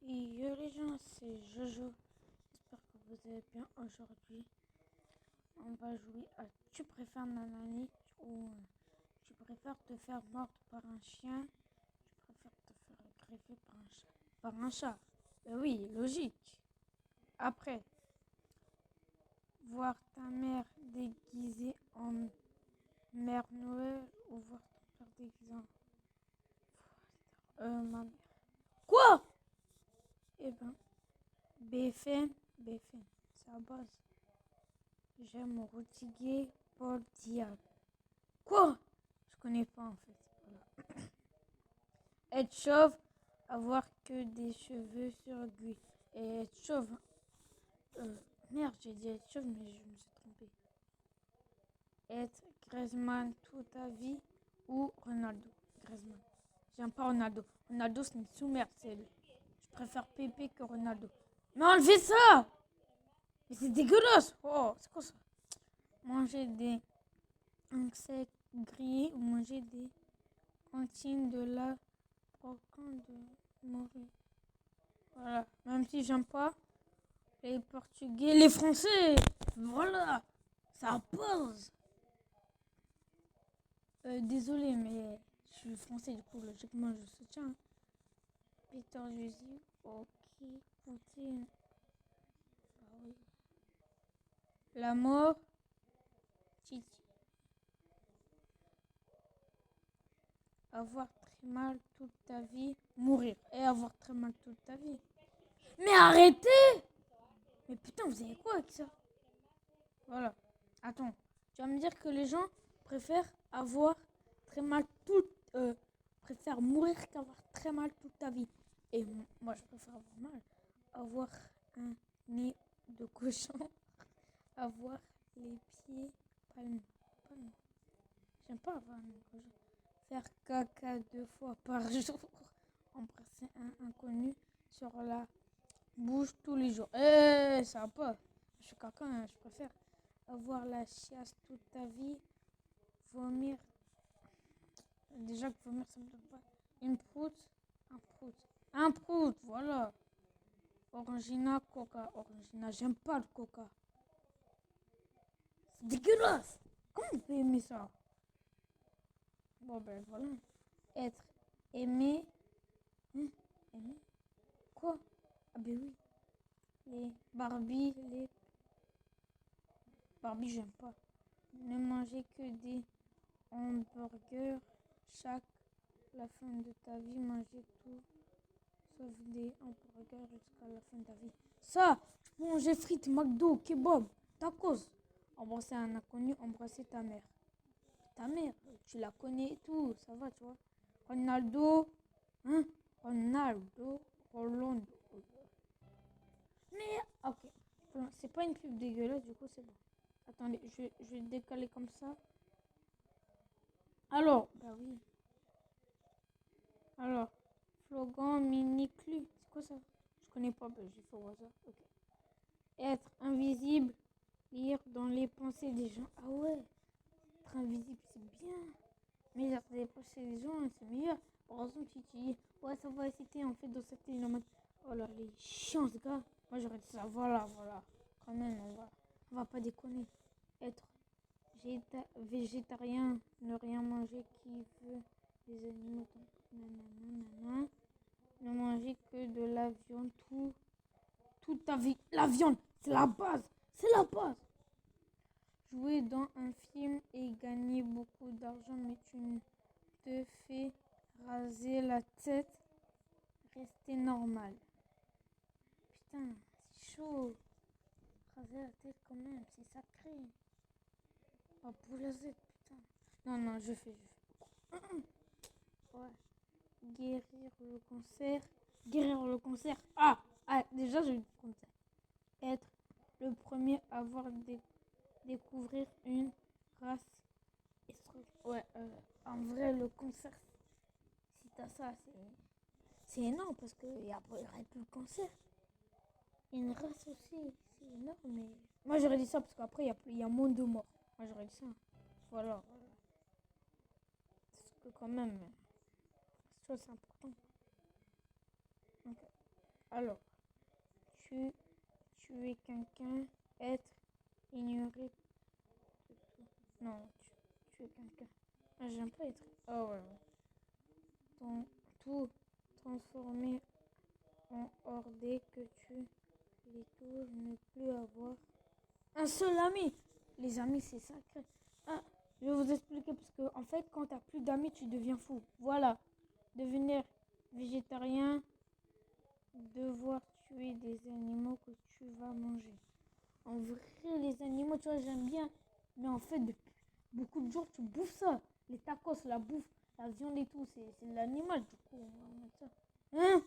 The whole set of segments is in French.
Et yo les gens, c'est Jojo. J'espère que vous allez bien aujourd'hui. On va jouer à tu préfères Nanani ou tu préfères te faire mordre par un chien, tu préfères te faire greffer par un chat. Par un chat. Ben oui, logique. Après, voir ta mère déguisée en Mère Noël ou voir ton père déguisé en ma mère. Quoi? Eh ben, BFM, c'est à base. J'aime Rodriguez Paul Diab. Quoi? Je connais pas en fait. Voilà. Être chauve, avoir que des cheveux sur lui. Et être chauve. Merde, j'ai dit être chauve, mais je me suis trompé. Être Griezmann toute ta vie ou Ronaldo. Griezmann. J'aime pas Ronaldo. Ronaldo, c'est une sous-merde. Je préfère Pépé que Ronaldo. Mais enlevez ça! Mais c'est dégueulasse! Oh, c'est quoi ça? Manger des insectes grillés ou manger des cantines de la brocante de Maurice. Voilà. Même si j'aime pas les Portugais, les Français. Voilà. Ça pose. Désolé, mais je suis français, du coup, logiquement, je soutiens. Peter Jésus, ok, Poutine. Ah oui. La mort, Titi. Avoir très mal toute ta vie, mourir. Et avoir très mal toute ta vie. Mais arrêtez! Mais putain, vous avez quoi avec ça? Voilà. Attends, tu vas me dire que les gens préfèrent avoir très mal préfèrent mourir qu'avoir très mal toute ta vie. Et moi, je préfère avoir mal. Avoir un nez de cochon, avoir les pieds palmes. J'aime pas avoir un nez de cochon. Faire caca 2 fois par jour. Embrasser un inconnu sur la bouge tous les jours. Ça va pas. Je suis caca, hein, je préfère avoir la chiasse toute ta vie. Vomir. Déjà que vomir, ça me donne pas. Une proute. Un prout. Un prout, voilà. Orangina, coca. Orangina, j'aime pas le coca. C'est dégueulasse. Comment on peut aimer ça? Bon, ben voilà. Être aimé. Aimé. Quoi? Ah ben oui. Les Barbie, j'aime pas. Ne manger que des hamburgers chaque la fin de ta vie, manger tout sauf des hamburgers jusqu'à la fin de ta vie. Ça, tu peux manger frites, McDo, kebab, tacos. Embrasser un inconnu, embrasser ta mère. Ta mère, tu la connais et tout, ça va, tu vois. Ronaldo, hein? Rolando. Mais, ok. C'est pas une pub dégueulasse, du coup, c'est bon. Attendez, je vais décaler comme ça. Alors, bah oui. Alors, slogan mini-clu. C'est quoi ça? Je connais pas, bah, j'ai fait au hasard. Ok. Être invisible, lire dans les pensées des gens. Ah ouais, être invisible, c'est bien. Mais lire dans les pensées des gens, c'est meilleur. Par exemple, si tu dis, ouais, ça va exciter, en fait, dans cette île, en mode, oh là, les chiants, ce gars. Moi, j'aurais dit ça, voilà. Quand même, on va pas déconner. Être végétarien, ne rien manger qui veut les animaux. Nanana. Ne manger que de la viande toute ta vie. La viande, c'est la base. C'est la base. Jouer dans un film et gagner beaucoup d'argent, mais tu ne te fais raser la tête. Rester normal. Putain, c'est chaud. Raser la tête quand même, c'est sacré. Oh, pour la tête, putain. Non, je fais. Ouais. Guérir le cancer. Déjà, j'ai eu le cancer. Être le premier à découvrir une race. Ouais, en vrai, le cancer, si t'as ça, c'est énorme parce qu'il n'y aurait plus le cancer. Une race aussi, c'est énorme, mais. Moi, j'aurais dit ça parce qu'après, il y a moins de morts. Moi, j'aurais dit ça. Voilà. Parce que quand même, c'est important. Okay. Alors, tu, tuer quelqu'un, être ignoré de tout. Non, tuer quelqu'un. Ah, j'aime pas être. Ah ouais, ouais. Tout transformer en hors dès que tu les touches, ne plus avoir un seul ami. Les amis, c'est sacré. Ah, je vais vous expliquer parce que en fait, quand t'as plus d'amis, tu deviens fou. Voilà. Devenir végétarien, devoir tuer des animaux que tu vas manger. En vrai, les animaux, tu vois, j'aime bien. Mais en fait, depuis beaucoup de jours, tu bouffes ça. Les tacos, la bouffe, la viande et tout, c'est de l'animal. Du coup, on va mettre ça. Hein?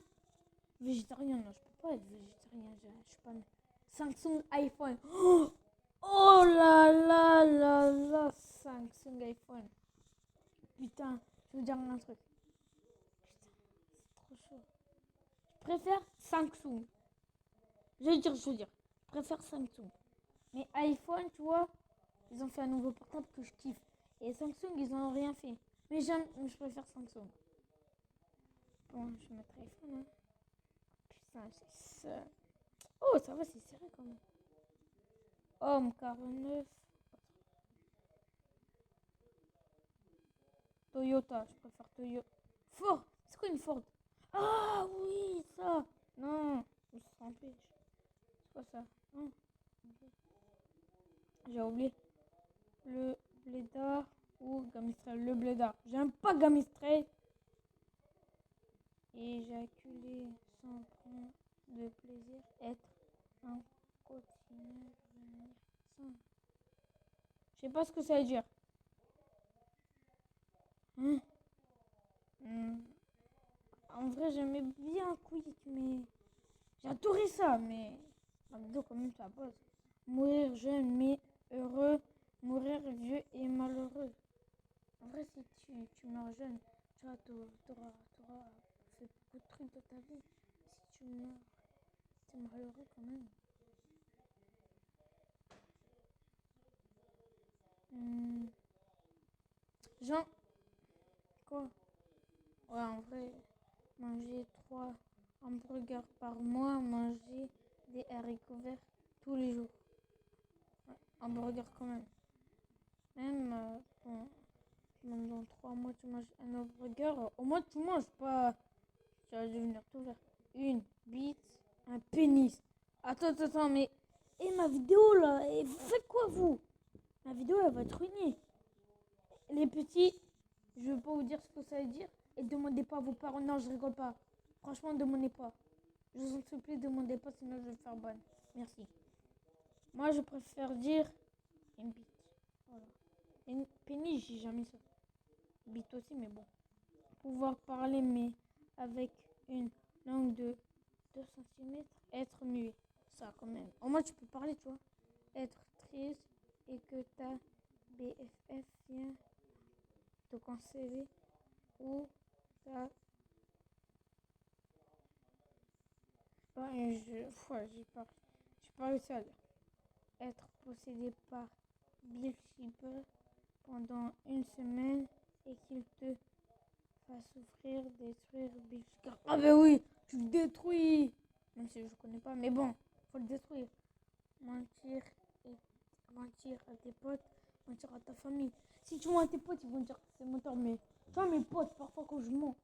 Végétarien, non, je peux pas être végétarien. Je suis pas. Samsung iPhone. Oh, oh là là là là. Samsung iPhone. Putain, je veux dire un truc. Putain, c'est trop chaud. Je préfère Samsung. Je veux dire. Je préfère Samsung. Mais iPhone, tu vois, ils ont fait un nouveau portable que je kiffe. Et Samsung, ils n'ont rien fait. Mais je préfère Samsung. Bon, je vais mettre iPhone. Hein. Putain, c'est ça. Oh, ça va, c'est serré quand même. Homme 49. Toyota, je préfère Toyota. Ford, c'est quoi une Ford? Ah oui, ça. Non, je me suis trompée. C'est quoi ça? Non, j'ai oublié. Le blédard ou Gamistrel. Le blédard. J'aime pas Gamistrel. Éjaculer sans prendre de plaisir. Être un continu. Venir sans. Je sais pas ce que ça veut dire. Hein? En vrai, j'aimais bien Quick, mais j'adorais ça, mais la vidéo quand même ça pose. Mourir jeune mais heureux, mourir vieux et malheureux. En vrai, si tu meurs jeune, tu vois, t'auras fait beaucoup de trucs dans ta vie. Si tu meurs, t'es malheureux quand même. Hmm. Jean, quoi? Ouais, en vrai, manger 3 hamburgers par mois, manger des haricots verts tous les jours. Ouais, hamburger quand même. Même bon, dans 3 mois, tu manges un hamburger. Au moins, tu manges pas. Tu vas devenir tout vert. Une bite, un pénis. Attends, mais. Et ma vidéo là, et vous faites quoi vous? Ma vidéo elle va être ruinée. Les petits, je veux pas vous dire ce que ça veut dire. Et demandez pas à vos parents. Non, je rigole pas. Franchement, demandez pas. Je vous en supplie, demandez pas, sinon je vais faire bonne. Merci. Moi, je préfère dire une bite. Voilà. Une pénis, j'ai jamais ça. Bite aussi, mais bon. Pouvoir parler, mais avec une langue de 2 cm, être muet. Ça, quand même. Au moins, tu peux parler, tu vois. Être triste et que ta BFF vient te conseiller ou ta. Ouais, j'ai pas réussi à dire. Être possédé par Bill Shipper pendant une semaine et qu'il te fasse souffrir, détruire Bill Shipper. Ah, ben oui, tu le détruis. Même si je connais pas, mais bon, faut le détruire. Mentir, et mentir à tes potes, mentir à ta famille. Si tu mens à tes potes, ils vont dire que c'est menteur, mais tu vois, mes potes, parfois quand je mens,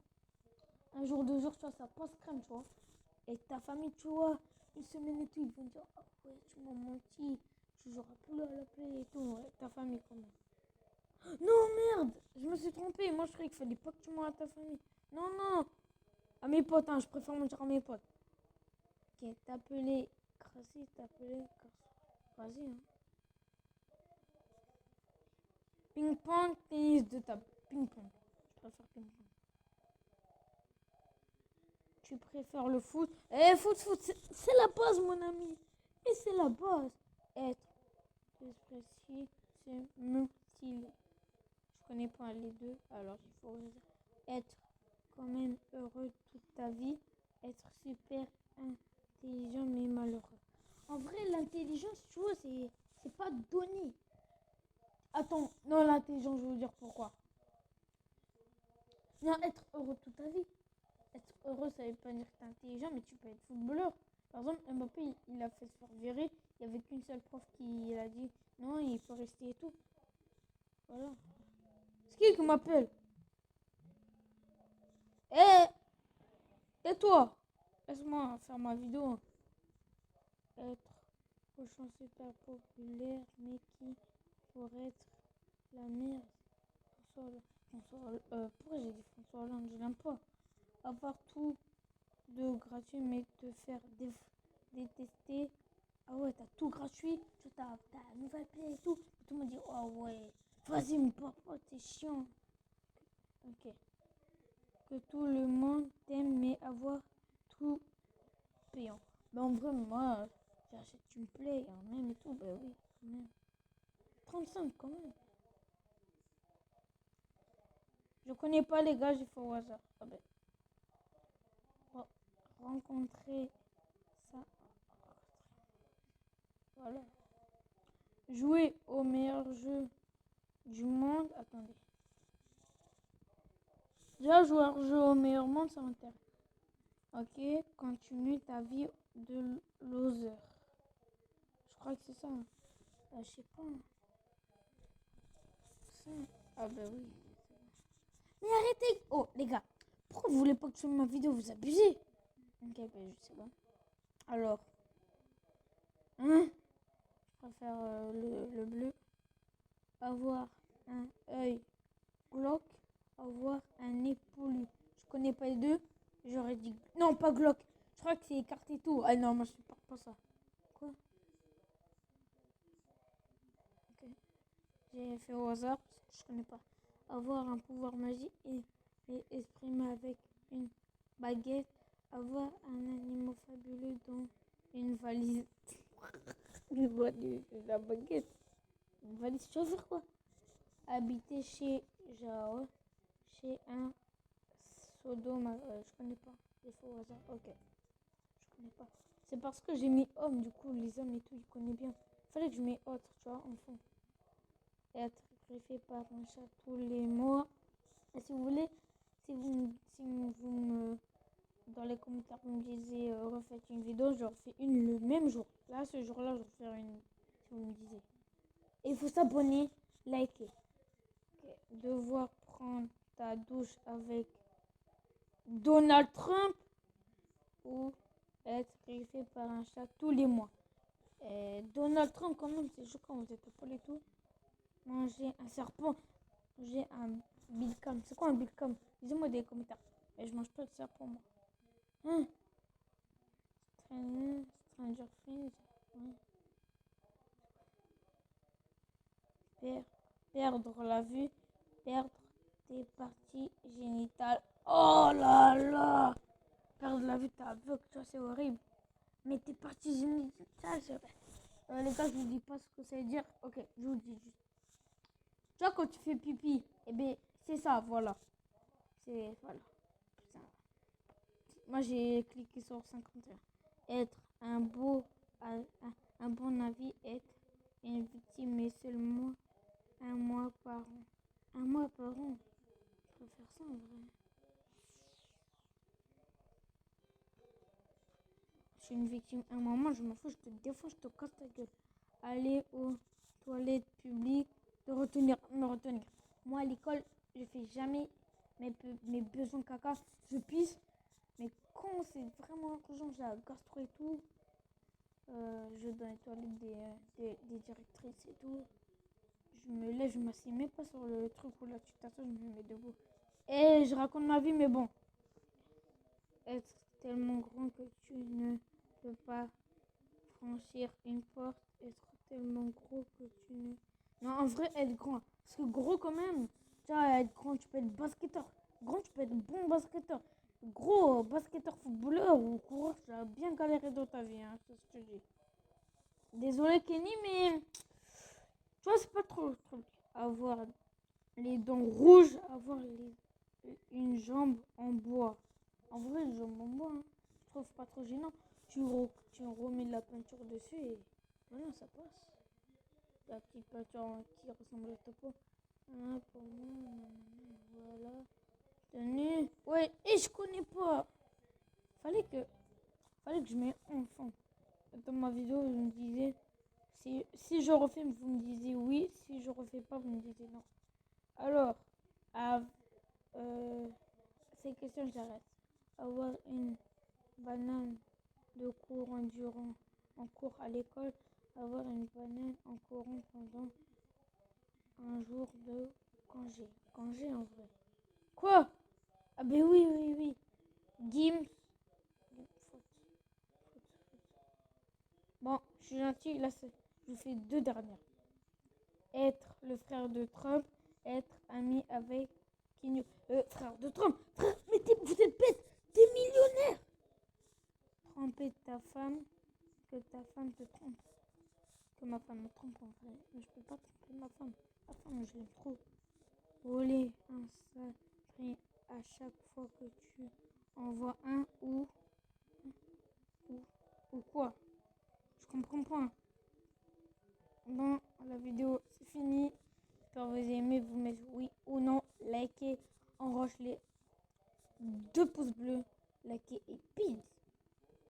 un jour, 2 jours, tu vois, ça passe crème, tu vois. Et ta famille, tu vois, une semaine et tout, ils vont dire, ah ouais, tu m'as menti, tu n'auras plus à l'appeler et tout. Ouais, ta famille, quand même. Non, merde, je me suis trompée. Moi, je croyais qu'il fallait pas que tu mens à ta famille. Non, non, à mes potes, hein, je préfère mentir à mes potes. Ok, t'appeler Crassi, t'appeler Vas-y, hein. Ping-pong, tennis de table. Ping-pong. Je préfère ping-pong. Tu préfères le foot? Eh, foot, c'est la base, mon ami. Et c'est la base. Être plus précis, c'est mutile. Je connais pas les deux, alors il faut dire. Être quand même heureux toute ta vie. Être super intelligent mais malheureux. En vrai, l'intelligence, tu vois, c'est pas donné. Attends, non, l'intelligence, je veux dire pourquoi. Non, être heureux toute ta vie. Être heureux, ça veut pas dire que t'es intelligent, mais tu peux être footballeur. Par exemple, Mbappé, il a fait se faire virer. Il n'y avait qu'une seule prof qui a dit non, il faut rester et tout. Voilà. C'est qui m'appelle? Eh, tais-toi! Laisse-moi faire ma vidéo. Être cochon super populaire, mais qui pourrait être la merde. Pourquoi j'ai dit François Hollande? Je l'aime pas. Avoir tout de gratuit, mais te faire détester. Ah ouais, t'as tout gratuit. Tu t'as ta nouvelle play et tout. Tout le monde dit, oh ouais, vas-y, mon papa, t'es chiant. Ok. Que tout le monde t'aime, mais avoir tout payant. Ben en vrai, moi, j'achète une play, hein, même et tout. Ben oui, quand même. 35 quand même. Je connais pas les gars, j'ai fait au hasard. Ah ben. Rencontrer ça. Voilà. Jouer au meilleur jeu du monde. Attendez. Déjà, jouer au jeu au meilleur monde, ça m'intéresse. Ok. Continue ta vie de loser. Je crois que c'est ça. Je sais pas. Ça. Ah bah oui. Mais arrêtez. Oh, les gars. Pourquoi vous voulez pas que je filme ma vidéo? Vous abusez. Ok, bah je sais pas. Alors. Hein? Je préfère le bleu. Avoir un œil glauque. Avoir un nez poulu. Je connais pas les deux. J'aurais dit. Non, pas glauque. Je crois que c'est écarté tout. Ah non, moi je supporte pas ça. Quoi? Ok. J'ai fait au hasard parce que je connais pas. Avoir un pouvoir magique et exprimer avec une baguette. Avoir un animal fabuleux dans une valise. Une valise, la baguette. Une valise, tu vas faire quoi? Habiter genre, chez un Sodome. Je connais pas. J'ai fait au hasard. Ok. Je connais pas. C'est parce que j'ai mis homme, du coup, les hommes et tout, ils connaissent bien. Fallait que je mette autre, tu vois, enfant. Être greffé par un chat tous les mois. Et si vous voulez, si vous me, dans les commentaires, vous me disiez, refaites une vidéo, je refais une le même jour. Là, ce jour-là, je vais faire une, si vous me disiez. Et il faut s'abonner, liker. Okay. Devoir prendre ta douche avec Donald Trump ou être griffé par un chat tous les mois. Donald Trump, quand même, c'est chaud quand vous êtes au pôle et tout. Manger un serpent, manger un Bilcam. C'est quoi un Bilcam? Dis-moi des commentaires. Mais je mange pas de serpent, moi. Hein? Stranger Things. Ouais. Perdre la vue, perdre tes parties génitales. Oh là là! Perdre la vue, t'es aveugle, ça c'est horrible. Mais tes parties génitales, c'est vrai. Les gars, je vous dis pas ce que ça veut dire. Ok, je vous dis juste. Tu vois, quand tu fais pipi, eh bien, c'est ça, voilà. C'est, voilà. Putain. Moi, j'ai cliqué sur 51. Être un bon avis, être une victime, mais seulement un mois par an. Un mois par an. Je préfère ça en vrai. Je suis une victime. Un moment, je m'en fous, je te défends, je te casse ta gueule. Aller aux toilettes publiques, me retenir. Moi, à l'école, je fais jamais mes besoins caca. Je pisse, mais quand c'est vraiment urgent, j'ai la gastro et tout, je vais dans les toilettes des directrices et tout. Je me lève, je m'assieds même pas sur le truc où là tu t'assois, je me mets debout. Et je raconte ma vie, mais bon. Être tellement grand que tu ne peux pas franchir une porte, être tellement gros que tu ne... Non, en vrai, être grand. Parce que gros quand même, tu vois, être grand, tu peux être basketteur. Grand, tu peux être bon basketteur. Gros, basketteur, footballeur ou coureur, tu as bien galéré dans ta vie, hein, c'est ce que je dis. Désolé Kenny, mais tu vois, c'est pas trop. Avoir les dents rouges, avoir une jambe en bois. En vrai, une jambe en bois, hein, je trouve pas trop gênant. Tu remets de la peinture dessus et voilà, ça passe. La petite peinture qui ressemble à ta peau. Ah, pour moi, voilà. Tenue. Ouais, et je connais pas. Fallait que je mette enfant. Dans ma vidéo, vous me disiez, si je refais, vous me disiez oui. Si je refais pas, vous me disiez non. Alors, ces questions, j'arrête. Avoir une banane de cours en cours à l'école. Avoir une banane en courant pendant un jour de congé. Congé en vrai. Quoi? Ah ben oui. Gims. Faute. Bon, je suis gentil, là, je vous fais deux dernières. Être le frère de Trump, être ami avec Kim frère de Trump. Frère, mais vous êtes bête, t'es millionnaire. Tromper ta femme, que ta femme te trompe. Que ma femme me trompe en vrai. Mais je peux pas tromper ma femme. Ma femme, je l'aime trop. Voler un sacré à chaque fois que tu envoies un ou quoi. Je comprends pas. Bon, la vidéo c'est fini. J'espère que vous aimez. Vous mettez oui ou non. Likez, enroche les 2 pouces bleus. Likez et pile.